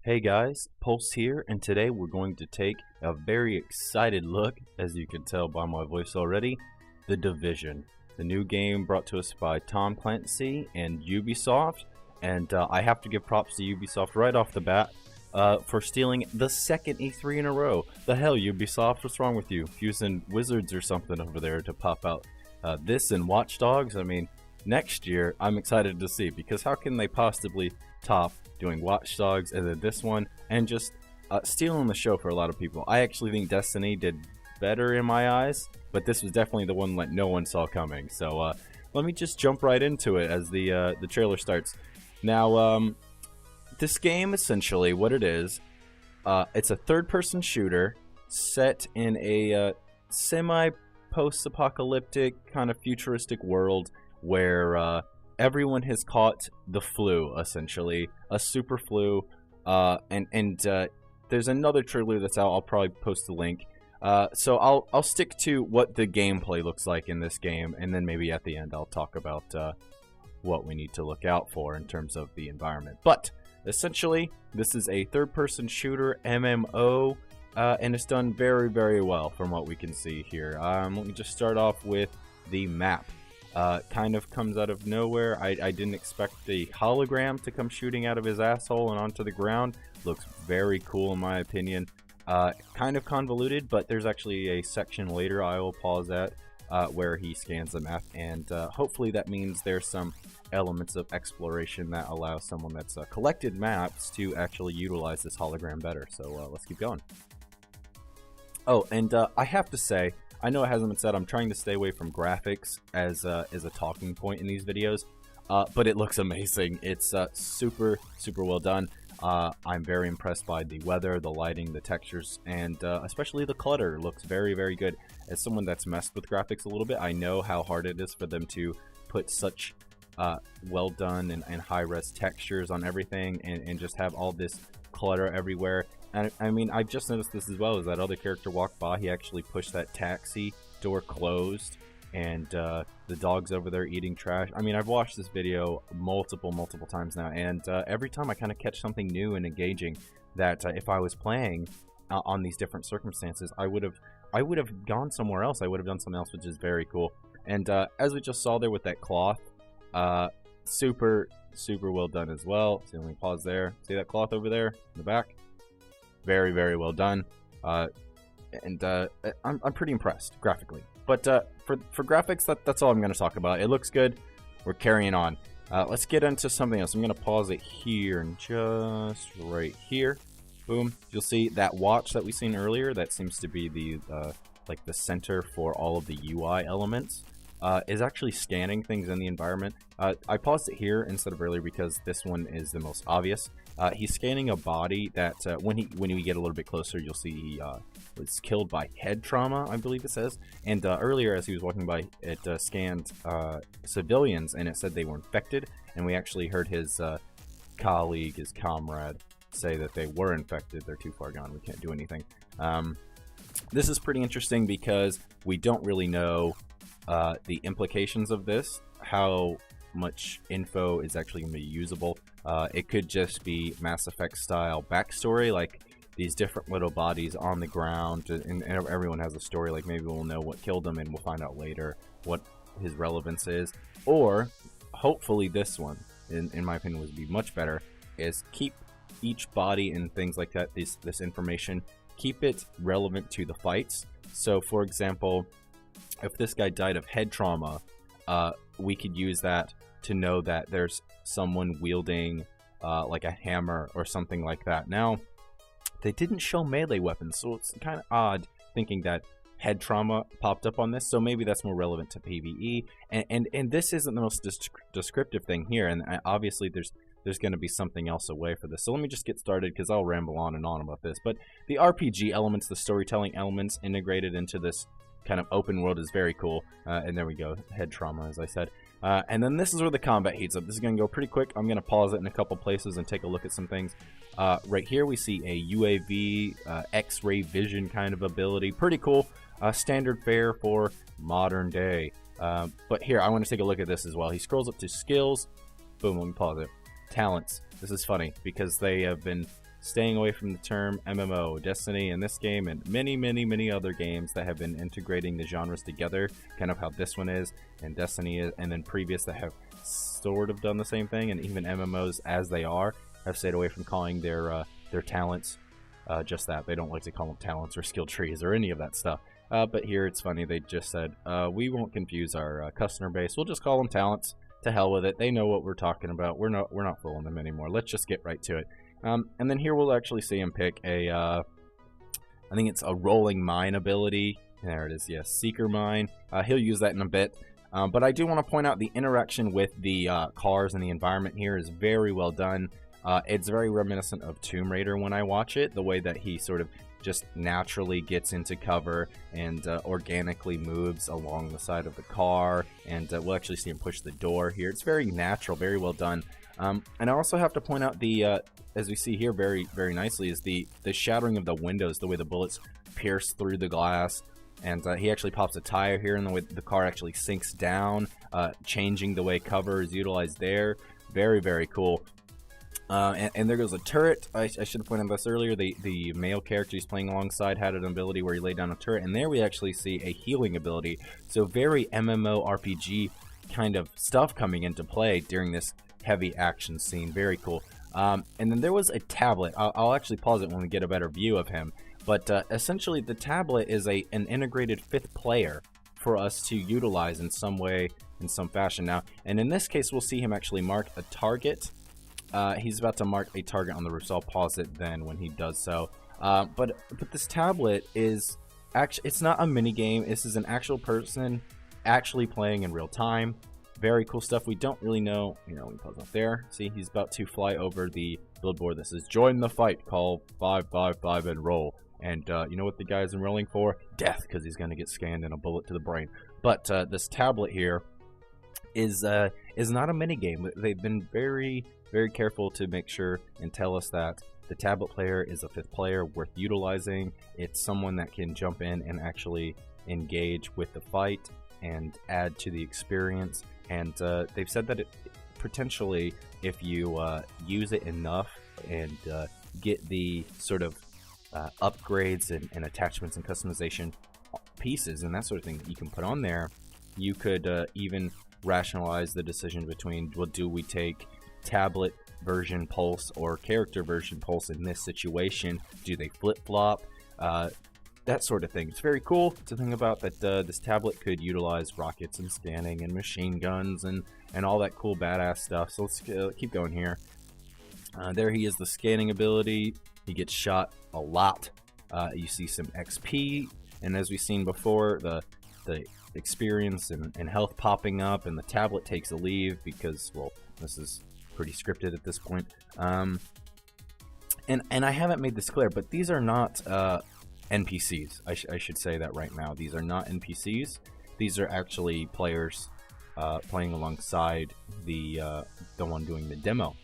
Hey guys, Pulse here, and today we're going to take a very excited look, as you can tell by my voice already, The Division, the new game brought to us by Tom Clancy and Ubisoft, and I have to give props to Ubisoft right off the bat for stealing the second E3 in a row. The hell, Ubisoft, what's wrong with you? Using wizards or something over there to pop out this and Watch Dogs? I mean, next year I'm excited to see, because how can they possibly top doing Watch Dogs and then this one and just stealing the show for a lot of people? I actually think Destiny did better in my eyes, but this was definitely the one that no one saw coming. So let me just jump right into it as the trailer starts. Now, this game, essentially what it is, it's a third-person shooter set in a semi-post-apocalyptic kind of futuristic world where everyone has caught the flu, essentially, a super flu, and there's another trailer that's out. I'll probably post the link. So I'll stick to what the gameplay looks like in this game, and then maybe at the end I'll talk about what we need to look out for in terms of the environment. But essentially, this is a third-person shooter MMO, and it's done very, very well from what we can see here. Let me just start off with the map. Kind of comes out of nowhere. I didn't expect the hologram to come shooting out of his asshole and onto the ground. Looks very cool in my opinion. Kind of convoluted, but there's actually a section later I will pause at where he scans the map, and hopefully that means there's some elements of exploration that allow someone that's collected maps to actually utilize this hologram better. So let's keep going. Oh, and I have to say, I know it hasn't been said, I'm trying to stay away from graphics as a talking point in these videos, but it looks amazing. It's super well done. I'm very impressed by the weather, the lighting, the textures, and especially the clutter looks very, very good. As someone that's messed with graphics a little bit, I know how hard it is for them to put such well done and high-res textures on everything, and just have all this clutter everywhere. And I mean, I've just noticed this as well. As that other character walked by, he actually pushed that taxi door closed, and the dog's over there eating trash. I mean, I've watched this video multiple times now, and every time I kind of catch something new and engaging that if I was playing on these different circumstances, I would have gone somewhere else. I would have done something else, which is very cool. And as we just saw there with that cloth, super well done as well. So let me pause there. See that cloth over there in the back? Very well done, and I'm pretty impressed graphically. But for graphics, that's all I'm going to talk about. It looks good. We're carrying on. Let's get into something else. I'm going to pause it here and just right here. Boom. You'll see that watch that we seen earlier. That seems to be the like the center for all of the UI elements. Is actually scanning things in the environment. I paused it here instead of earlier because this one is the most obvious. He's scanning a body that when we get a little bit closer, you'll see he was killed by head trauma, I believe it says. And earlier, as he was walking by, it scanned civilians, and it said they were infected. And we actually heard his colleague, his comrade, say that they were infected. They're too far gone. We can't do anything. This is pretty interesting because we don't really know the implications of this, how much info is actually going to be usable. It could just be Mass Effect style backstory, like these different little bodies on the ground, and everyone has a story. Like maybe we'll know what killed them, and we'll find out later what his relevance is. Or hopefully this one, in my opinion, would be much better, is keep each body and things like that, this information, keep it relevant to the fights. So for example, if this guy died of head trauma, we could use that to know that there's someone wielding like a hammer or something like that. Now, they didn't show melee weapons, so it's kind of odd thinking that head trauma popped up on this, so maybe that's more relevant to PvE. And this isn't the most descriptive thing here, and obviously there's going to be something else away for this. So let me just get started, because I'll ramble on and on about this. But the RPG elements, the storytelling elements integrated into this kind of open world is very cool. And there we go, head trauma, as I said. And then this is where the combat heats up. This is going to go pretty quick. I'm going to pause it in a couple places and take a look at some things. Right here we see a UAV, X-ray vision kind of ability. Pretty cool. Standard fare for modern day. But here, I want to take a look at this as well. He scrolls up to skills. Boom, let me pause it. Talents. This is funny because they have been staying away from the term MMO. Destiny in this game and many other games that have been integrating the genres together, kind of how this one is and Destiny is, and then previous that have sort of done the same thing, and even MMOs as they are have stayed away from calling their talents just that. They don't like to call them talents or skill trees or any of that stuff. But here it's funny, they just said, we won't confuse our customer base. We'll just call them talents. To hell with it. They know what we're talking about. We're not fooling them anymore. Let's just get right to it. And then here we'll actually see him pick a, I think it's a rolling mine ability. There it is, yes, Seeker Mine. He'll use that in a bit. But I do want to point out the interaction with the cars and the environment here is very well done. It's very reminiscent of Tomb Raider when I watch it. The way that he sort of just naturally gets into cover and organically moves along the side of the car, and we'll actually see him push the door here. It's very natural, very well done. And I also have to point out the, as we see here very nicely, is the shattering of the windows, the way the bullets pierce through the glass, and he actually pops a tire here, and the way the car actually sinks down, changing the way cover is utilized there. Very cool. And there goes a turret. I should have pointed out this earlier. The male character he's playing alongside had an ability where he laid down a turret, and there we actually see a healing ability. So very MMORPG kind of stuff coming into play during this heavy action scene. Very cool. And then there was a tablet. I'll actually pause it when we get a better view of him. But essentially, the tablet is an integrated fifth player for us to utilize in some way, in some fashion now. And in this case, we'll see him actually mark a target. He's about to mark a target on the roof, so I'll pause it then when he does so. But this tablet is actually, it's not a mini game. This is an actual person actually playing in real time. Very cool stuff. We don't really know. You know, we pause up there. See, he's about to fly over the billboard that says "Join the fight. Call 555 and roll." And you know what the guy's enrolling for? Death, because he's going to get scanned and a bullet to the brain. But this tablet here is not a mini game. They've been very careful to make sure and tell us that the tablet player is a fifth player worth utilizing. It's someone that can jump in and actually engage with the fight and add to the experience. And they've said that it potentially, if you use it enough and get the sort of upgrades and attachments and customization pieces and that sort of thing that you can put on there, you could even rationalize the decision between, well, do we take tablet version pulse or character version pulse in this situation? Do they flip-flop? That sort of thing. It's very cool to think about that this tablet could utilize rockets and scanning and machine guns and all that cool badass stuff. So let's keep going here. There he is, the scanning ability. He gets shot a lot. You see some XP, and as we've seen before, the experience and health popping up, and the tablet takes a leave because, well, this is pretty scripted at this point. And I haven't made this clear, but these are not NPCs. I should say that right now. These are not NPCs. These are actually players playing alongside the one doing the demo.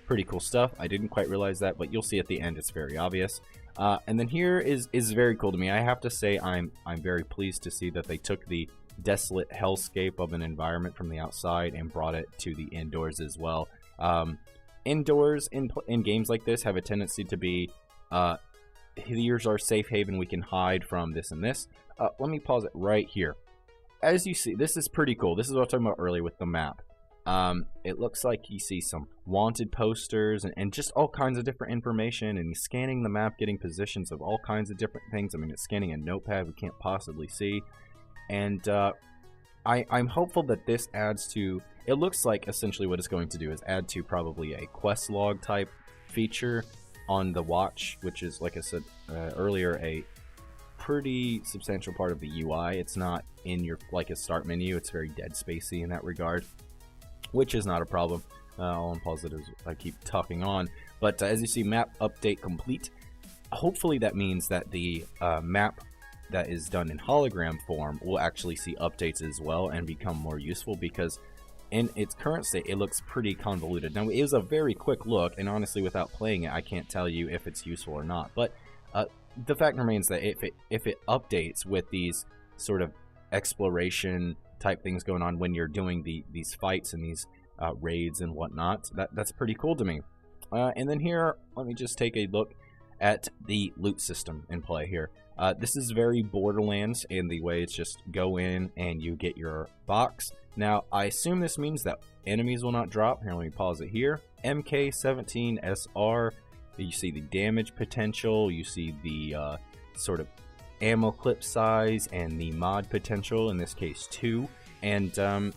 Pretty cool stuff. I didn't quite realize that, but you'll see at the end it's very obvious. And then here is very cool to me. I have to say I'm very pleased to see that they took the desolate hellscape of an environment from the outside and brought it to the indoors as well. Indoors in games like this have a tendency to be here's our safe haven, we can hide from this and this. Let me pause it right here. As you see, this is pretty cool. This is what I was talking about earlier with the map. It looks like you see some wanted posters and just all kinds of different information, and he's scanning the map, getting positions of all kinds of different things. I mean, it's scanning a notepad we can't possibly see. And I'm hopeful that this adds to, it looks like essentially what it's going to do is add to probably a quest log type feature on the watch, which is, like I said earlier, a pretty substantial part of the UI. It's not in your, like, a start menu. It's very Dead Spacey in that regard, which is not a problem. I'll unpause it as I keep talking on. But as you see, map update complete. Hopefully that means that the map that is done in hologram form will actually see updates as well and become more useful, because in its current state it looks pretty convoluted. Now, it was a very quick look, and honestly without playing it I can't tell you if it's useful or not, but the fact remains that if it updates with these sort of exploration type things going on when you're doing these fights and these raids and whatnot, that's pretty cool to me. And then here, let me just take a look at the loot system in play here. This is very Borderlands in the way it's just go in and you get your box. Now, I assume this means that enemies will not drop. Here, let me pause it here. MK17 SR, you see the damage potential, you see the sort of ammo clip size, and the mod potential, in this case 2. And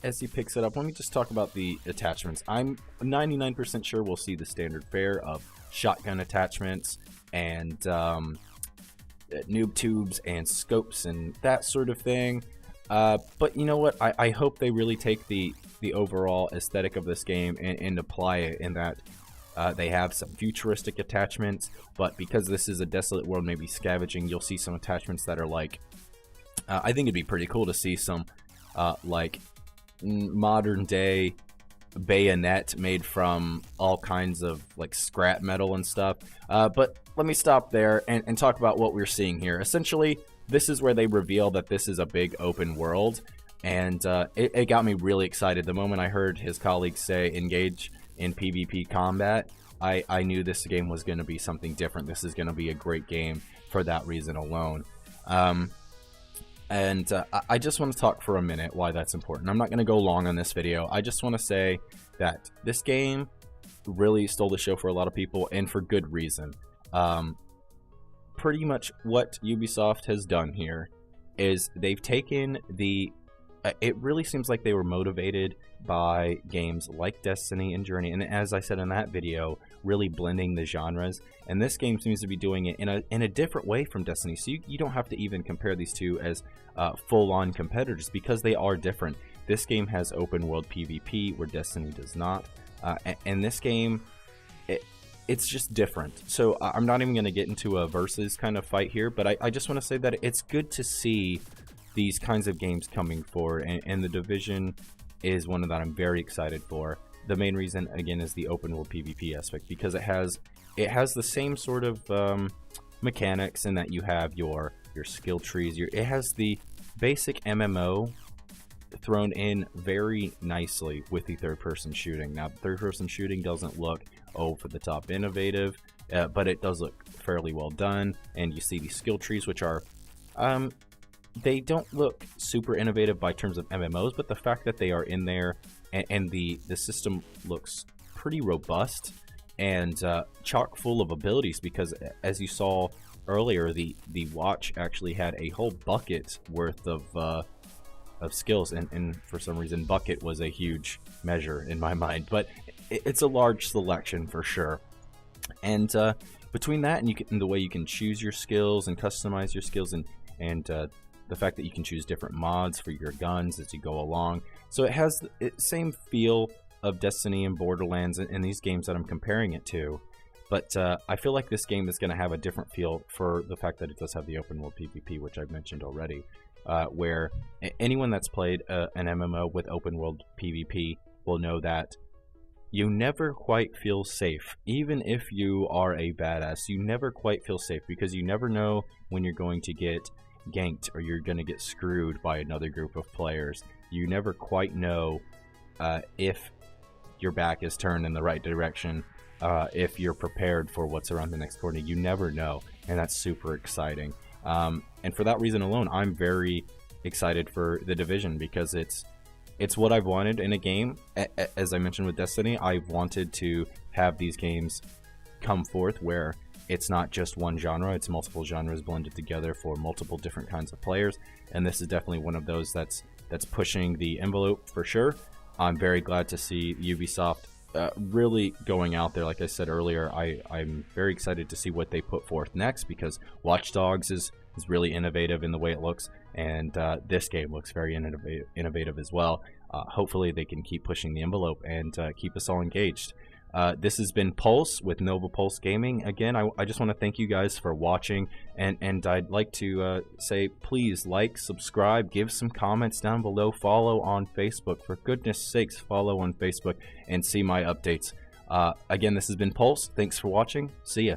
as he picks it up, let me just talk about the attachments. I'm 99% sure we'll see the standard fare of shotgun attachments and noob tubes and scopes and that sort of thing. But you know what? I hope they really take the overall aesthetic of this game and apply it in that they have some futuristic attachments, but because this is a desolate world, maybe scavenging, you'll see some attachments that are like, I think it'd be pretty cool to see some like modern day bayonet made from all kinds of like scrap metal and stuff. But let me stop there and talk about what we're seeing here. Essentially, this is where they reveal that this is a big open world, and it got me really excited. The moment I heard his colleagues say engage in PvP combat, I knew this game was going to be something different. This is going to be a great game for that reason alone. I just want to talk for a minute why that's important. I'm not going to go long on this video. I just want to say that this game really stole the show for a lot of people, and for good reason. Pretty much what Ubisoft has done here is they've taken the... it really seems like they were motivated by games like Destiny and Journey, and as I said in that video, really blending the genres. And this game seems to be doing it in a different way from Destiny, so you don't have to even compare these two as full-on competitors, because they are different. This game has open world PvP where Destiny does not, and this game, it's just different. So I'm not even going to get into a versus kind of fight here, but I just want to say that it's good to see these kinds of games coming forward, and The Division is one that I'm very excited for. The main reason, again, is the open world PvP aspect, because it has the same sort of mechanics in that you have your skill trees. It has the basic MMO thrown in very nicely with the third-person shooting. Now, third-person shooting doesn't look over the top innovative, but it does look fairly well done. And you see the skill trees, which are they don't look super innovative by terms of MMOs, but the fact that they are in there, and the system looks pretty robust and chock full of abilities, because as you saw earlier, the watch actually had a whole bucket worth of skills, and for some reason bucket was a huge measure in my mind, but it's a large selection for sure. And between that and the way you can choose your skills and customize your skills, and the fact that you can choose different mods for your guns as you go along, so it has the same feel of Destiny and Borderlands and these games that I'm comparing it to. But I feel like this game is going to have a different feel for the fact that it does have the open world PvP, which I've mentioned already, where anyone that's played an MMO with open world PvP will know that you never quite feel safe. Even if you are a badass, you never quite feel safe, because you never know when you're going to get ganked or you're going to get screwed by another group of players. You never quite know if your back is turned in the right direction, if you're prepared for what's around the next corner. You never know, and that's super exciting. And for that reason alone, I'm very excited for The Division, because it's what I've wanted in a game. As I mentioned with Destiny, I wanted to have these games come forth where it's not just one genre, it's multiple genres blended together for multiple different kinds of players, and this is definitely one of those that's pushing the envelope for sure. I'm very glad to see Ubisoft really going out there. Like I said earlier, I'm very excited to see what they put forth next, because Watch Dogs is really innovative in the way it looks, and this game looks very innovative as well. Hopefully they can keep pushing the envelope and keep us all engaged. This has been Pulse with Nova Pulse Gaming. Again, I just want to thank you guys for watching, and I'd like to say, please like, subscribe, give some comments down below, follow on Facebook. For goodness sakes, follow on Facebook and see my updates. Again, this has been Pulse. Thanks for watching. See ya.